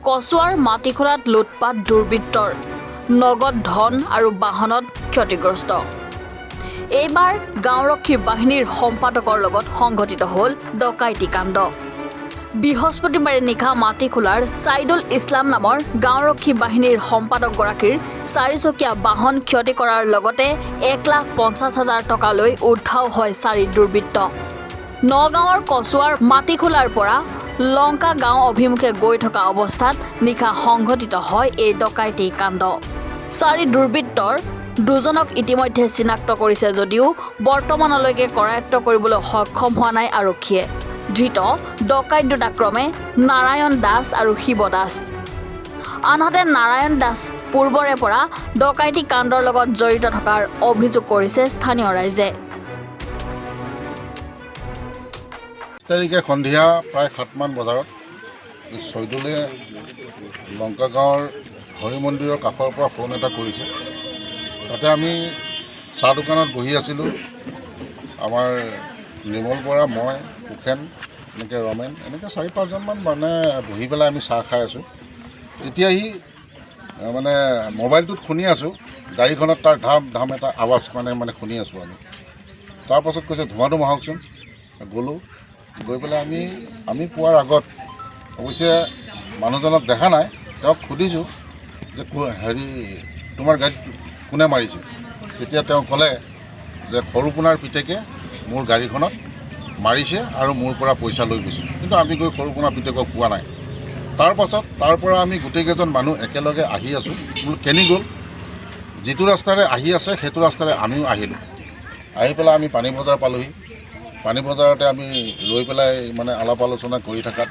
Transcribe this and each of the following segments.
কচুৱাৰ মাটিখোলাত লুটপাট দুৰ্বৃত্তৰ নগদ ধন আৰু বাহনত ক্ষতিগ্ৰস্ত। এইবাৰ গাঁওৰক্ষী বাহিনীৰ সম্পাদকৰ লগত সংঘটিত হ'ল ডকাইতি কাণ্ড। বৃহস্পতিবাৰে নিশা মাটিখোলাৰ ছাইদুল ইছলাম নামৰ গাঁওৰক্ষী বাহিনীৰ সম্পাদকগৰাকীৰ 4চকীয়া বাহন ক্ষতি কৰাৰ লগতে 1,50,000 টকা লৈ উদ্ধাৰ হয় 4 দুৰ্বৃত্ত। নগাঁৱৰ কচুৱাৰ মাটিখোলাৰ পৰা লংকা গাঁও অভিমুখে গৈ থকা অৱস্থাত নিশা সংঘটিত হয় এই ডকাইতি কাণ্ড। 4 দুৰ্বৃত্তৰ 2জনক ইতিমধ্যে চিনাক্ত কৰিছে যদিও বৰ্তমানলৈকে কৰায়ত্ব কৰিবলৈ সক্ষম হোৱা নাই আৰক্ষীয়ে। ধৃত ডকাইত দুটা ক্ৰমে নাৰায়ণ দাস আৰু শিৱ দাস। আনহাতে নাৰায়ণ দাস পূৰ্বৰে পৰা ডকাইতি কাণ্ডৰ লগত জড়িত থকাৰ অভিযোগ কৰিছে স্থানীয় ৰাইজে। তাৰিখে সন্ধিয়া প্ৰায় 7মান বজাত চৈদুলে লংকা গাঁৱৰ হৰি মন্দিৰৰ কাষৰ পৰা ফোন এটা কৰিছে। তাতে আমি চাহ দোকানত বহি আছিলোঁ। আমাৰ নিৰ্মল বৰা, মই, কুখেন, এনেকৈ ৰমেন, এনেকৈ 4-5জনমান মানে বহি পেলাই আমি চাহ খাই আছোঁ। তেতিয়া সি মানে মোবাইলটোত শুনি আছোঁ, গাড়ীখনত তাৰ ধাম ধাম এটা আৱাজ মানে শুনি আছোঁ আমি। তাৰপাছত কৈছে ধোঁৱাটো মাহকচোন। গ'লোঁ, গৈ পেলাই আমি পোৱাৰ আগত অৱশ্যে মানুহজনক দেখা নাই, তেওঁক সুধিছোঁ যে হেৰি তোমাৰ গাড়ীত কোনে মাৰিছে। তেতিয়া তেওঁ ক'লে যে সৰুপোনাৰ পিতেকে মোৰ গাড়ীখনত মাৰিছে আৰু মোৰ পৰা পইচা লৈ গৈছে। কিন্তু আমি গৈ সৰুপোনাৰ পিতেকক পোৱা নাই। তাৰপাছত তাৰ পৰা আমি গোটেইকেইজন মানুহ একেলগে আহি আছোঁ। বোলো কেনি গ'ল, যিটো ৰাস্তাৰে আহি আছে সেইটো ৰাস্তাৰে আমিও আহিলোঁ। আহি পেলাই আমি পানী বজাৰ পালোঁহি। পানী বজাৰতে আমি ৰৈ পেলাই মানে আলাপ আলোচনা কৰি থকাত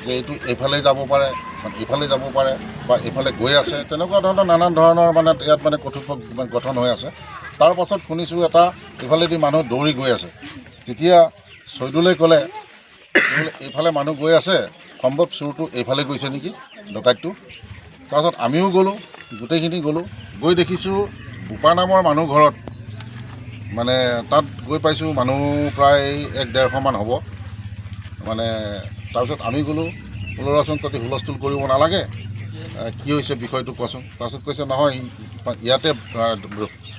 যে এইটো এইফালে যাব পাৰে, ইফালে যাব পাৰে বা এইফালে গৈ আছে, তেনেকুৱা ধৰণৰ নানান ধৰণৰ মানে ইয়াত মানে কথোপকথন গঠন হৈ আছে। তাৰপাছত শুনিছোঁ এটা ইফালেদি মানুহ দৌৰি গৈ আছে। তেতিয়া চৈদুলে ক'লে এইফালে মানুহ গৈ আছে, সম্ভৱ চোৰটো এইফালে গৈছে নেকি, ডকাইতটো। তাৰপাছত আমিও গ'লোঁ, গোটেইখিনি গ'লোঁ। গৈ দেখিছোঁ বোপা নামৰ মানুহ ঘৰত মানে তাত গৈ পাইছোঁ মানুহ প্ৰায় 100-150মান হ'ব মানে। তাৰপিছত আমি গ'লোঁ, ৰচোন তাতে হুলস্থুল কৰিব নালাগে, কি হৈছে বিষয়টো কোৱাচোন। তাৰপিছত কৈছে নহয়, ইয়াতে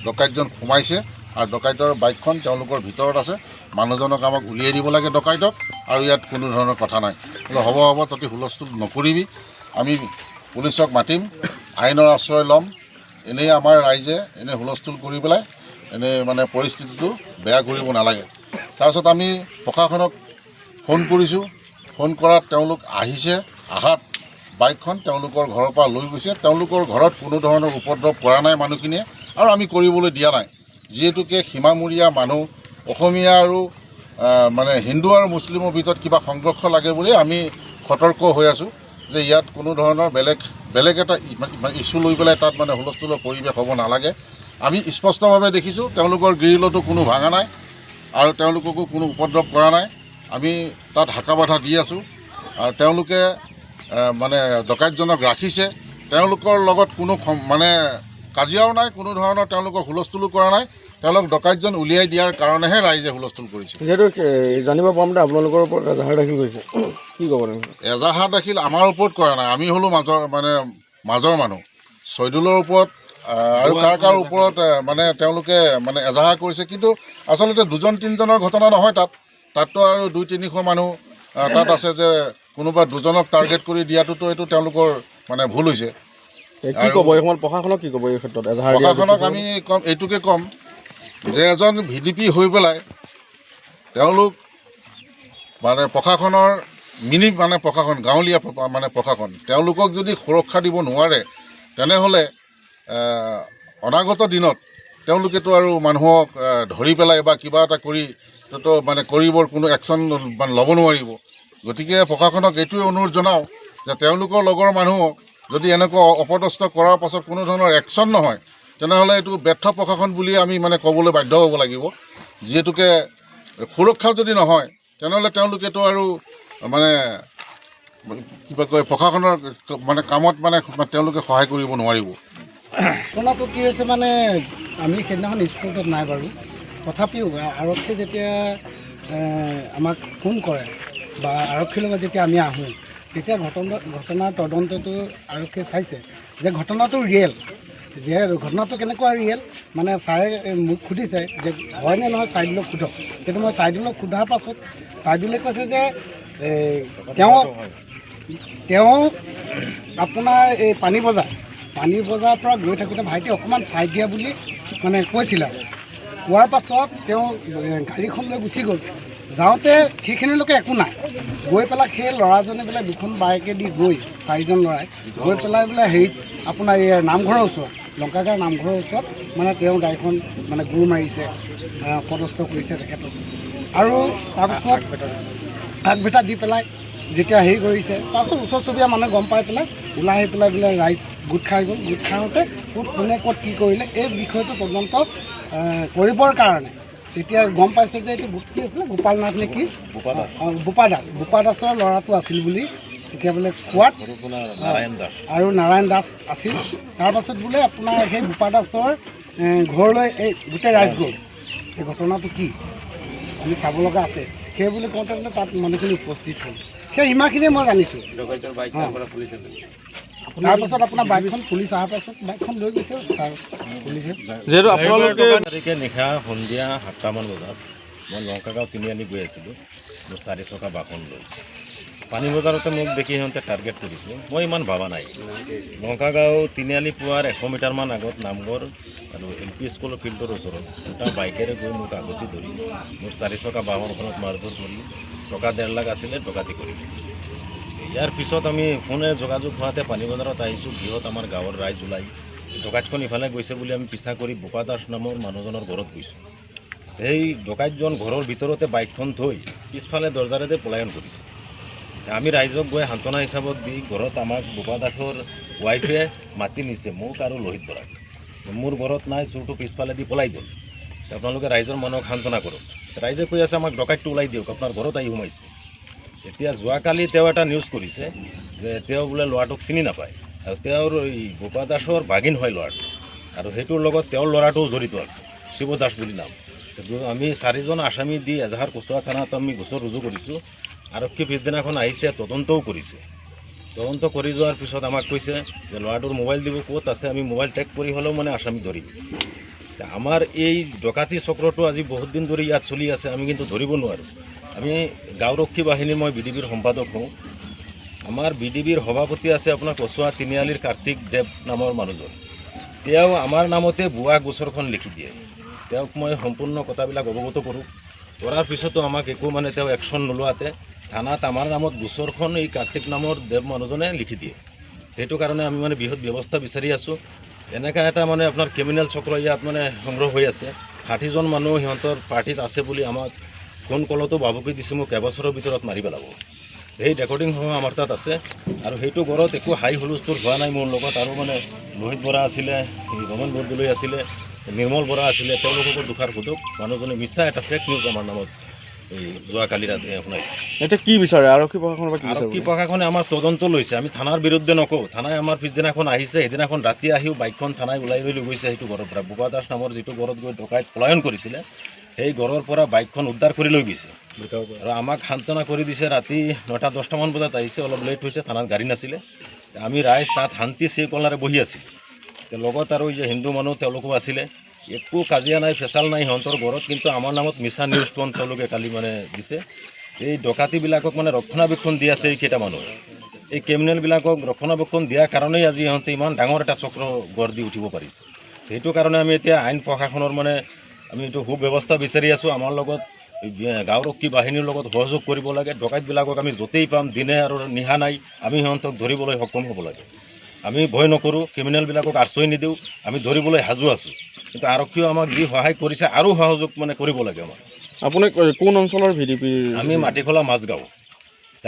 ডকাইতজন সোমাইছে আৰু ডকাইতৰ বাইকখন তেওঁলোকৰ ভিতৰত আছে, মানুহজনক আমাক উলিয়াই দিব লাগে ডকাইতক, আৰু ইয়াত কোনো ধৰণৰ কথা নাই। বোলে হ'ব তাতে হুলস্থুল নকৰিবি, আমি পুলিচক মাতিম, আইনৰ আশ্ৰয় ল'ম। এনেই আমাৰ ৰাইজে এনেই হুলস্থুল কৰি পেলাই এনেই মানে পৰিস্থিতিটো বেয়া কৰিব নালাগে। তাৰপিছত আমি প্ৰশাসনক ফোন কৰিছোঁ। ফোন কৰাত তেওঁলোক আহিছে। আহাত বাইকখন তেওঁলোকৰ ঘৰৰ পৰা লৈ গৈছে। তেওঁলোকৰ ঘৰত কোনো ধৰণৰ উপদ্ৰৱ কৰা নাই মানুহখিনিয়ে, আৰু আমি কৰিবলৈ দিয়া নাই। যিহেতুকে সীমামূৰীয়া মানুহ, অসমীয়া আৰু মানে হিন্দু আৰু মুছলিমৰ ভিতৰত কিবা সংঘৰ্ষ লাগে বুলি আমি সতৰ্ক হৈ আছোঁ যে ইয়াত কোনো ধৰণৰ বেলেগ এটা ইছ্যু লৈ পেলাই তাত মানে হুলস্থুলৰ পৰিৱেশ হ'ব নালাগে। আমি স্পষ্টভাৱে দেখিছোঁ তেওঁলোকৰ গ্ৰিলতো কোনো ভাঙা নাই আৰু তেওঁলোককো কোনো উপদ্ৰৱ কৰা নাই। আমি তাত হাকা বাধা দি আছোঁ আৰু তেওঁলোকে মানে ডকাইতজনক ৰাখিছে। তেওঁলোকৰ লগত কোনো মানে কাজিয়াও নাই, কোনো ধৰণৰ তেওঁলোকৰ হুলস্থুলো কৰা নাই। তেওঁলোক ডকাইতজন উলিয়াই দিয়াৰ কাৰণেহে ৰাইজে হুলস্থুল কৰিছে। যিহেতু জানিব পাম যে আপোনালোকৰ ওপৰত এজাহাৰ দাখিল কৰিছে, কি ক'ব? এজাহাৰ দাখিল আমাৰ ওপৰত কৰা নাই। আমি হ'লোঁ মাজৰ মানুহ। চৈদুলৰ ওপৰত আৰু কাৰ ওপৰত মানে তেওঁলোকে মানে এজাহাৰ কৰিছে। কিন্তু আচলতে 2-3জনৰ ঘটনা নহয়, তাততো আৰু 200-300 মানুহ তাত আছে যে কোনোবা 2জনক টাৰ্গেট কৰি দিয়াটোতো এইটো তেওঁলোকৰ মানে ভুল হৈছে। কি ক'ব এই সময়ত প্ৰশাসনক, কি ক'ব এই ক্ষেত্ৰত? প্ৰশাসনক আমি এইটোকে ক'ম যে এজন VDP হৈ পেলাই তেওঁলোক মানে প্ৰশাসনৰ প্ৰশাসন, গাঁৱলীয়া মানে প্ৰশাসন, তেওঁলোকক যদি সুৰক্ষা দিব নোৱাৰে, তেনেহ'লে অনাগত দিনত তেওঁলোকেতো আৰু মানুহক ধৰি পেলাই বা কিবা এটা কৰি মানে কৰিবৰ কোনো একশ্যন মানে ল'ব নোৱাৰিব। গতিকে প্ৰশাসনক এইটোৱে অনুৰোধ জনাওঁ যে তেওঁলোকৰ লগৰ মানুহক যদি এনেকুৱা অপদস্থ কৰাৰ পাছত কোনো ধৰণৰ একশ্যন নহয়, তেনেহ'লে এইটো ব্যৰ্থ প্ৰশাসন বুলি আমি মানে ক'বলৈ বাধ্য হ'ব লাগিব। যিহেতুকে সুৰক্ষা যদি নহয়, তেনেহ'লে তেওঁলোকেতো আৰু মানে কিবা কয় প্ৰশাসনৰ মানে কামত মানে তেওঁলোকে সহায় কৰিব নোৱাৰিব। ঘটনাটো কি হৈছে মানে আমি সেইদিনাখন স্পটত নাই বাৰু, তথাপিও আৰক্ষী যেতিয়া আমাক ফোন কৰে বা আৰক্ষীৰ লগত যেতিয়া আমি আহোঁ, তেতিয়া ঘটনাৰ তদন্তটো আৰক্ষীয়ে চাইছে যে ঘটনাটো ৰিয়েল, যে ঘটনাটো কেনেকুৱা ৰিয়েল মানে ছাৰে মোক সুধিছে যে হয়নে নহয় চাইদুলক সোধক। কিন্তু মই চাইদুলক সোধাৰ পাছত চাইদুলে কৈছে যে তেওঁ আপোনাৰ এই পানী বজাৰৰ পৰা গৈ থাকোঁতে ভাইটি অকণমান ছাইড দিয়া বুলি মানে কৈছিলে। কোৱাৰ পাছত তেওঁ গাড়ীখন লৈ গুচি গ'ল। যাওঁতে সেইখিনিলৈকে একো নাই, গৈ পেলাই সেই ল'ৰাজনে বোলে দুখন বাইকেদি গৈ 4জন ল'ৰাই গৈ পেলাই বোলে হেৰিত আপোনাৰ এই নামঘৰৰ ওচৰত লংকাগাঁৱৰ নামঘৰৰ ওচৰত মানে তেওঁ গাড়ীখন মানে গোৰ মাৰিছে, পদস্থ কৰিছে তেখেতক। আৰু তাৰপিছত আগভেটা দি পেলাই যেতিয়া হেৰি কৰিছে, তাৰপিছত ওচৰ চুবুৰীয়া মানুহে গম পাই পেলাই ওলাই আহি পেলাই বোলে ৰাইজ গোট খাই গ'ল। গোট খাওঁতে কোনে ক'ত কি কৰিলে এই বিষয়টো তদন্ত কৰিবৰ কাৰণে তেতিয়া গম পাইছে যে এইটো কি আছিলে গোপাল নাথ নে কি, বোপা দাসৰ ল'ৰাটো আছিল বুলি তেতিয়া বোলে কোৱাত আৰু নাৰায়ণ দাস আছিল। তাৰপাছত বোলে আপোনাৰ সেই বোপা দাসৰ ঘৰলৈ এই গোটেই ৰাইজ গ'ল। সেই ঘটনাটো কি আমি চাব লগা আছে সেই বুলি কওঁতে বোলে তাত মানুহখিনি উপস্থিত হ'ল। সেই ইমানখিনিয়ে মই জানিছোঁ। তাৰপাছত আপোনাৰ বাইকখন পুলিচ অহাৰ পাছত বাইকখন লৈ গৈছে ছাৰ পুলিচে। যিহেতু আপোনালোকে তাৰিখে নিশা সন্ধিয়া 7টামান বজাত মই লংকাগাঁও তিনিআলি গৈ আছিলোঁ মোৰ 4 চকা বাহন লৈ। পানী বজাৰতে মোক দেখি সিহঁতে টাৰ্গেট কৰিছে। মই ইমান ভবা নাই। লংকাগাঁও তিনিআলি পোৱাৰ 100 মিটাৰমান আগত নামঘৰ আৰু LP স্কুলৰ ফিল্ডৰ ওচৰত এটা বাইকেৰে গৈ মোক আগচি ধৰি মোৰ 4 চকা বাহনখনত মাৰধৰ কৰি টকা 1.5 লাখ আছিলে ডকাতি কৰিলে। ইয়াৰ পিছত আমি ফোনে যোগাযোগ হোৱাতে পানী বজাৰত আহিছোঁ। বৃহৎ আমাৰ গাঁৱৰ ৰাইজ ওলাই ডকাইতখন ইফালে গৈছে বুলি আমি পিছা কৰি বোপা দাস নামৰ মানুহজনৰ ঘৰত গৈছোঁ। সেই ডকাইতজন ঘৰৰ ভিতৰতে বাইকখন থৈ পিছফালে দৰ্জাৰেদি পলায়ন কৰিছে। আমি ৰাইজক গৈ সান্তনা হিচাপত দি ঘৰত আমাক বোপা দাসৰ ৱাইফে মাতি নিছে মোক আৰু লোহিত বৰাক। মোৰ ঘৰত নাই, চোৰটো পিছফালেদি পলাই গ'ল। আপোনালোকে ৰাইজৰ মানুহক সান্তনা কৰক। ৰাইজে কৈ আছে আমাক ডকাইতটো ওলাই দিয়ক, আপোনাৰ ঘৰত আহি সোমাইছে। এতিয়া যোৱাকালি তেওঁ এটা নিউজ কৰিছে যে তেওঁ বোলে ল'ৰাটোক চিনি নাপায় আৰু তেওঁৰ এই বোপা দাসৰ ভাগিন হয় ল'ৰাটো, আৰু সেইটোৰ লগত তেওঁৰ ল'ৰাটোও জড়িত আছে, শিৱ দাস বুলি নাম। আমি 4জন আসামী দি এজাহাৰ কচুৱা থানাত আমি গোচৰ ৰুজু কৰিছোঁ। আৰক্ষী পিছদিনাখন আহিছে, তদন্তও কৰিছে। তদন্ত কৰি যোৱাৰ পিছত আমাক কৈছে যে ল'ৰাটোৰ মোবাইল দিব, ক'ত আছে আমি মোবাইল ট্ৰেক কৰি হ'লেও মানে আসামী ধৰিম। আমাৰ এই ডকাতি চক্ৰটো আজি বহুত দিন ধৰি ইয়াত চলি আছে, আমি কিন্তু ধৰিব নোৱাৰোঁ। আমি গাঁওৰক্ষী বাহিনীৰ মই BDBৰ সম্পাদক হওঁ। আমাৰ BDBৰ সভাপতি আছে আপোনাৰ কচুৱা তিনিআলিৰ কাৰ্তিক দেৱ নামৰ মানুহজন। তেওঁ আমাৰ নামতে ভুৱা গোচৰখন লিখি দিয়ে। তেওঁক মই সম্পূৰ্ণ কথাবিলাক অৱগত কৰোঁ। কৰাৰ পিছতো আমাক একো মানে তেওঁ একশ্যন নোলোৱাতে থানাত আমাৰ নামত গোচৰখন এই কাৰ্তিক নামৰ দেৱ মানুহজনে লিখি দিয়ে। সেইটো কাৰণে আমি মানে বৃহৎ ব্যৱস্থা বিচাৰি আছোঁ। এনেকুৱা এটা মানে আপোনাৰ ক্ৰিমিনেল চক্ৰ ইয়াত মানে সংগ্ৰহ হৈ আছে। 60জন মানুহ সিহঁতৰ পাৰ্টিত আছে বুলি আমাক ফোন কলতো ভাবুকি দিছে মোক এবছৰৰ ভিতৰত মাৰি পেলাব। সেই ৰেকৰ্ডিংসহ আমাৰ তাত আছে। আৰু সেইটো ঘৰত একো হাই হুলস্থুল হোৱা নাই মোৰ লগত। আৰু মানে লোহিত বৰা আছিলে, ৰমন বৰদলৈ আছিলে, নিৰ্মল বৰা আছিলে, তেওঁলোককো দুখাৰ সোধক। মানুহজনে মিছা এটা ফেক নিউজ আমাৰ নামত এই যোৱাকালি ৰাতি শুনাইছে। এতিয়া কি বিচাৰে আৰক্ষী প্ৰশাসনৰ পৰা? আৰক্ষী প্ৰশাসনে আমাৰ তদন্ত লৈছে। আমি থানাৰ বিৰুদ্ধে নকওঁ। থানাই আমাৰ পিছদিনাখন আহিছে, সেইদিনাখন ৰাতি আহিও বাইকখন থানাই ওলাই লৈ গৈছে সেইটো ঘৰৰ পৰা। বোপা দাস নামৰ যিটো ঘৰত গৈ ডকাইত পলায়ন কৰিছিলে সেই ঘৰৰ পৰা বাইকখন উদ্ধাৰ কৰি লৈ গৈছে। আৰু আমাক সান্তনা কৰি দিছে। ৰাতি 9টা-10টামান বজাত আহিছে, অলপ লেট হৈছে, থানাত গাড়ী নাছিলে। আমি ৰাইজ তাত শান্তি শৃংখলাৰে বহি আছিলোঁ। লগত আৰু যে হিন্দু মানুহ তেওঁলোকো আছিলে। একো কাজিয়া নাই, ফেচাল নাই সিহঁতৰ ঘৰত। কিন্তু আমাৰ নামত মিছা নিউজখন তেওঁলোকে কালি মানে দিছে। এই ডকাতিবিলাকক মানে ৰক্ষণাবেক্ষণ দি আছে এইকেইটা মানুহ। এই ক্ৰিমিনেলবিলাকক ৰক্ষণাবেক্ষণ দিয়াৰ কাৰণেই আজি সিহঁতে ইমান ডাঙৰ এটা চক্ৰ গঢ় দি উঠিব পাৰিছে। সেইটো কাৰণে আমি এতিয়া আইন প্ৰশাসনৰ মানে আমি এইটো সুব্যৱস্থা বিচাৰি আছোঁ। আমাৰ লগত গাঁওৰক্ষী বাহিনীৰ লগত সহযোগ কৰিব লাগে। ডকাইতবিলাকক আমি য'তেই পাম, দিনে আৰু নিশা নাই, আমি সিহঁতক ধৰিবলৈ সক্ষম হ'ব লাগে। আমি ভয় নকৰোঁ, ক্ৰিমিনেলবিলাকক আশ্ৰয় নিদিওঁ, আমি ধৰিবলৈ সাজু আছোঁ। কিন্তু আৰক্ষীয়েও আমাক যি সহায় কৰিছে আৰু সহযোগ মানে কৰিব লাগে আমাক। আপুনি কোন অঞ্চলৰ VDP? আমি মাটিখোলা মাজগাঁও।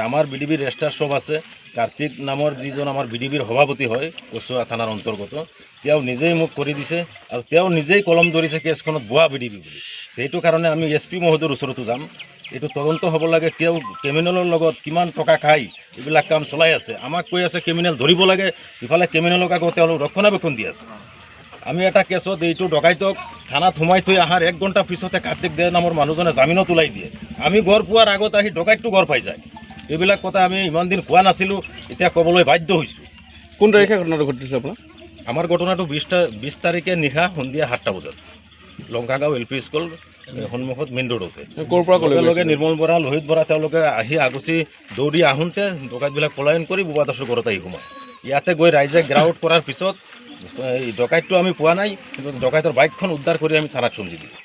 আমাৰ BDBৰ ৰেজিষ্টাৰ চব আছে। কাৰ্তিক নামৰ যিজন আমাৰ BDBৰ সভাপতি হয় কচুৱা থানাৰ অন্তৰ্গত, তেওঁ নিজেই মোক কৰি দিছে আৰু তেওঁ নিজেই কলম ধৰিছে কেছখনত ভুৱা BDB বুলি। সেইটো কাৰণে আমি SP মহোদয়ৰ ওচৰতো যাম। এইটো তদন্ত হ'ব লাগে। তেওঁ ক্ৰিমিনেলৰ লগত কিমান টকা খাই এইবিলাক কাম চলাই আছে। আমাক কৈ আছে ক্ৰিমিনেল ধৰিব লাগে, ইফালে ক্ৰিমিনেলক আকৌ তেওঁলোক ৰক্ষণাবেক্ষণ দি আছে। আমি এটা কেছত এইটো ডকাইতক থানাত সোমাই থৈ অহাৰ 1 ঘণ্টা পিছতে কাৰ্তিক দে নামৰ মানুহজনে জামিনত ওলাই দিয়ে। আমি ঘৰ পোৱাৰ আগত আহি ডকাইতটো ঘৰ পাই যায়। এইবিলাক কথা আমি ইমান দিন কোৱা নাছিলোঁ, এতিয়া ক'বলৈ বাধ্য হৈছোঁ। কোন তাৰিখে ঘটনাটো ঘটিছে আপোনাৰ? আমাৰ ঘটনাটো 20 তাৰিখে নিশা সন্ধিয়া 7টা বজাত লংকাগাঁও LP স্কুল সন্মুখত মেইন ৰোডতে। ক'ৰ পৰা ক'লে? তেওঁলোকে নিৰ্মল বৰা, লোহিত বৰা তেওঁলোকে আহি আগুচি দৌৰি আহোঁতে ডকাইতবিলাক পলায়ন কৰি বোবা দাসৰ ঘৰত আহি সোমায়। ইয়াতে গৈ ৰাইজে গ্ৰাউণ্ড কৰাৰ পিছত এই ডকাইতটো আমি পোৱা নাই, কিন্তু ডকাইতৰ বাইকখন উদ্ধাৰ কৰি আমি থানাত চমজি দিলোঁ।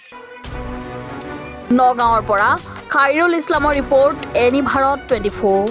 নগাঁৱৰ পৰা খাইৰুল ইছলামৰ ৰিপৰ্ট, এনি ভাৰত 24।